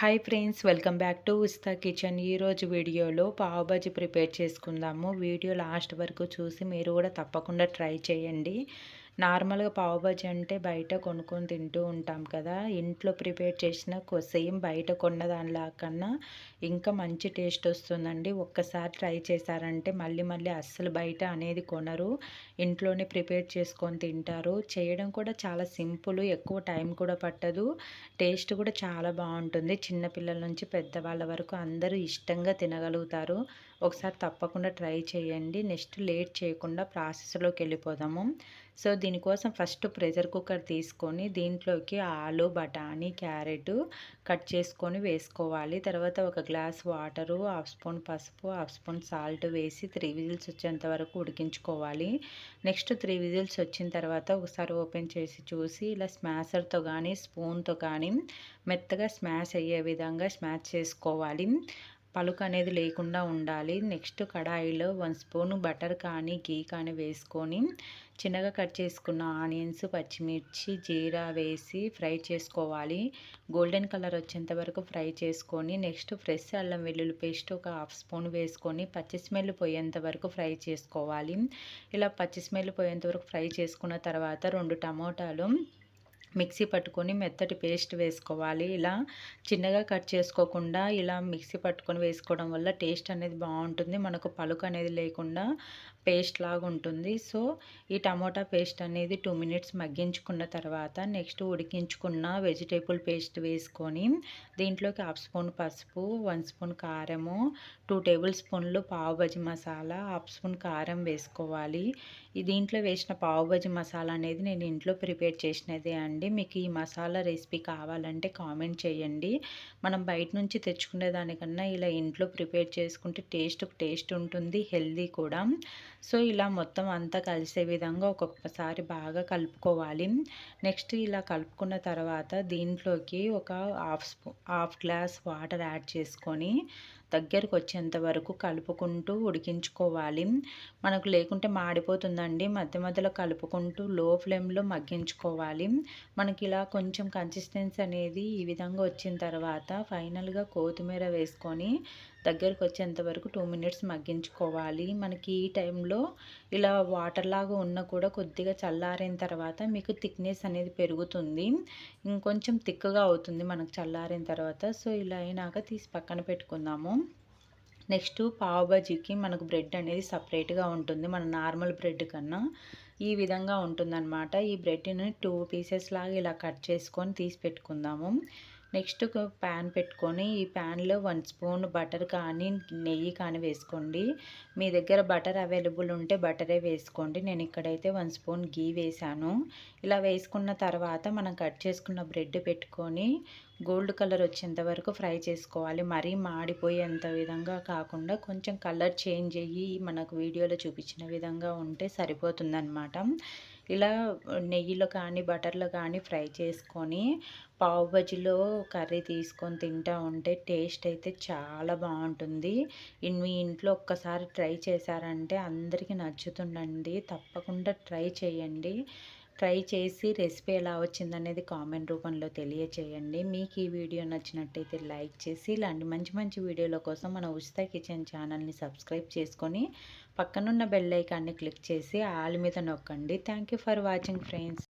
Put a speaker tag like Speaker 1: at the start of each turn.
Speaker 1: Hi friends, welcome back to ఉస్తా kitchen. ఈరోజు వీడియోలో pav bhaji prepare చేసుకుందాము. వీడియో లాస్ట్ వరకు చూసి మీరు కూడా తప్పకుండా ట్రై చేయండి. నార్మల్గా పావ్ బాజీ అంటే బయట కొనుక్కొని తింటూ ఉంటాం కదా. ఇంట్లో ప్రిపేర్ చేసిన సేమ్ బయట కొన్న దానిలా కన్నా ఇంకా మంచి టేస్ట్ వస్తుందండి. ఒక్కసారి ట్రై చేశారంటే మళ్ళీ మళ్ళీ అస్సలు బయట అనేది కొనరు, ఇంట్లోనే ప్రిపేర్ చేసుకొని తింటారు. చేయడం కూడా చాలా సింపుల్, ఎక్కువ టైం కూడా పట్టదు, టేస్ట్ కూడా చాలా బాగుంటుంది. చిన్నపిల్లల నుంచి పెద్దవాళ్ళ వరకు అందరూ ఇష్టంగా తినగలుగుతారు. ఒకసారి తప్పకుండా ట్రై చేయండి. నెక్స్ట్ లేట్ చేయకుండా ప్రాసెస్లోకి వెళ్ళిపోదాము. సో దీనికోసం ఫస్ట్ ప్రెషర్ కుక్కర్ తీసుకొని దీంట్లోకి ఆలు, బఠానీ, క్యారెట్ కట్ చేసుకొని వేసుకోవాలి. తర్వాత ఒక గ్లాస్ వాటరు, హాఫ్ స్పూన్ పసుపు, హాఫ్ స్పూన్ సాల్ట్ వేసి 3 విజిల్స్ వచ్చేంత వరకు ఉడికించుకోవాలి. నెక్స్ట్ 3 విజిల్స్ వచ్చిన తర్వాత ఒకసారి ఓపెన్ చేసి చూసి ఇలా స్మాషర్తో కానీ స్పూన్తో కానీ మెత్తగా స్మాష్ అయ్యే విధంగా స్మాష్ చేసుకోవాలి. పలుకు అనేది లేకుండా ఉండాలి. నెక్స్ట్ కడాయిలో 1 స్పూన్ బటర్ కానీ గీ కానీ వేసుకొని చిన్నగా కట్ చేసుకున్న ఆనియన్స్, పచ్చిమిర్చి, జీరా వేసి ఫ్రై చేసుకోవాలి. గోల్డెన్ కలర్ వచ్చేంత వరకు ఫ్రై చేసుకొని నెక్స్ట్ ఫ్రెష్ అల్లం వెల్లుల్లి పేస్ట్ ఒక హాఫ్ స్పూన్ వేసుకొని పచ్చి స్మెల్ పోయేంత వరకు ఫ్రై చేసుకోవాలి. ఇలా పచ్చి స్మెల్ పోయేంత వరకు ఫ్రై చేసుకున్న తర్వాత 2 టమోటాలు మిక్సీ పట్టుకొని మెత్తటి పేస్ట్ వేసుకోవాలి. ఇలా చిన్నగా కట్ చేసుకోకుండా ఇలా మిక్సీ పట్టుకొని వేసుకోవడం వల్ల టేస్ట్ అనేది బాగుంటుంది, మనకు పలుకు అనేది లేకుండా పేస్ట్ లాగా ఉంటుంది. సో ఈ టమోటా పేస్ట్ అనేది 2 మినిట్స్ మగ్గించుకున్న తర్వాత నెక్స్ట్ ఉడికించుకున్న వెజిటేబుల్ పేస్ట్ వేసుకొని దీంట్లోకి హాఫ్ స్పూన్ పసుపు, 1 స్పూన్ కారము, 2 టేబుల్ స్పూన్లు పావు బజీ మసాలా, హాఫ్ స్పూన్ కారం వేసుకోవాలి. దీంట్లో వేసిన పావు బజీ మసాలా అనేది నేను ఇంట్లో ప్రిపేర్ చేసినదే అండి. మీకు ఈ మసాలా రెసిపీ కావాలంటే కామెంట్ చేయండి. మనం బయట నుంచి తెచ్చుకునే దానికన్నా ఇలా ఇంట్లో ప్రిపేర్ చేసుకుంటే టేస్ట్ ఉంటుంది, హెల్దీ కూడా. సో ఇలా మొత్తం అంతా కలిసే విధంగా ఒక్కొక్కసారి బాగా కలుపుకోవాలి. నెక్స్ట్ ఇలా కలుపుకున్న తర్వాత దీంట్లోకి ఒక హాఫ్ గ్లాస్ వాటర్ యాడ్ చేసుకొని దగ్గరకు వచ్చేంత వరకు కలుపుకుంటూ ఉడికించుకోవాలి. మనకు లేకుంటే మాడిపోతుందండి. మధ్య మధ్యలో కలుపుకుంటూ లో ఫ్లేమ్లో మగ్గించుకోవాలి. మనకి ఇలా కొంచెం కన్సిస్టెన్సీ అనేది ఈ విధంగా వచ్చిన తర్వాత ఫైనల్గా కొత్తిమీర వేసుకొని దగ్గరకు వచ్చేంత వరకు 2 మినిట్స్ మగ్గించుకోవాలి. మనకి ఈ టైంలో ఇలా వాటర్ లాగా ఉన్న కూడా కొద్దిగా చల్లారిన తర్వాత మీకు థిక్నెస్ అనేది పెరుగుతుంది, ఇంకొంచెం థిక్గా అవుతుంది మనకు చల్లారిన తర్వాత. సో ఇలా అయినాక తీసి పక్కన పెట్టుకుందాము. నెక్స్ట్ పావ్ బజీకి మనకు బ్రెడ్ అనేది సపరేట్గా ఉంటుంది, మన నార్మల్ బ్రెడ్ కన్నా ఈ విధంగా ఉంటుందన్నమాట. ఈ బ్రెడ్ని 2 పీసెస్ లాగా ఇలా కట్ చేసుకొని తీసి పెట్టుకుందాము. నెక్స్ట్ ప్యాన్ పెట్టుకొని ఈ ప్యాన్లో 1 స్పూన్ బటర్ కానీ నెయ్యి కానీ వేసుకోండి. మీ దగ్గర బటర్ అవైలబుల్ ఉంటే బటరే వేసుకోండి. నేను ఇక్కడైతే 1 స్పూన్ గీ వేసాను. ఇలా వేసుకున్న తర్వాత మనం కట్ చేసుకున్న బ్రెడ్ పెట్టుకొని గోల్డ్ కలర్ వచ్చేంత వరకు ఫ్రై చేసుకోవాలి. మరీ మాడిపోయేంత విధంగా కాకుండా కొంచెం కలర్ చేంజ్ అయ్యి మనకు వీడియోలో చూపించిన విధంగా ఉంటే సరిపోతుందన్నమాట. ఇలా నెయ్యిలో కానీ బటర్లో కానీ ఫ్రై చేసుకొని పావు బజీలో కర్రీ తీసుకొని తింటూ ఉంటే టేస్ట్ అయితే చాలా బాగుంటుంది. మీ ఇంట్లో ఒక్కసారి ట్రై చేశారంటే అందరికీ నచ్చుతుందండి. తప్పకుండా ట్రై చేయండి. ట్రై చేసి రెసిపీ ఎలా వచ్చిందనేది కామెంట్ రూపంలో తెలియచేయండి. మీకు ఈ వీడియో నచ్చినట్టయితే లైక్ చేసి ఇలాంటి మంచి మంచి వీడియోల కోసం మన ఉచిత కిచెన్ ఛానల్ని సబ్స్క్రైబ్ చేసుకొని పక్కనున్న బెల్ ఐకాన్ని క్లిక్ చేసి ఆల్ మీద నొక్కండి. Thank you for watching friends.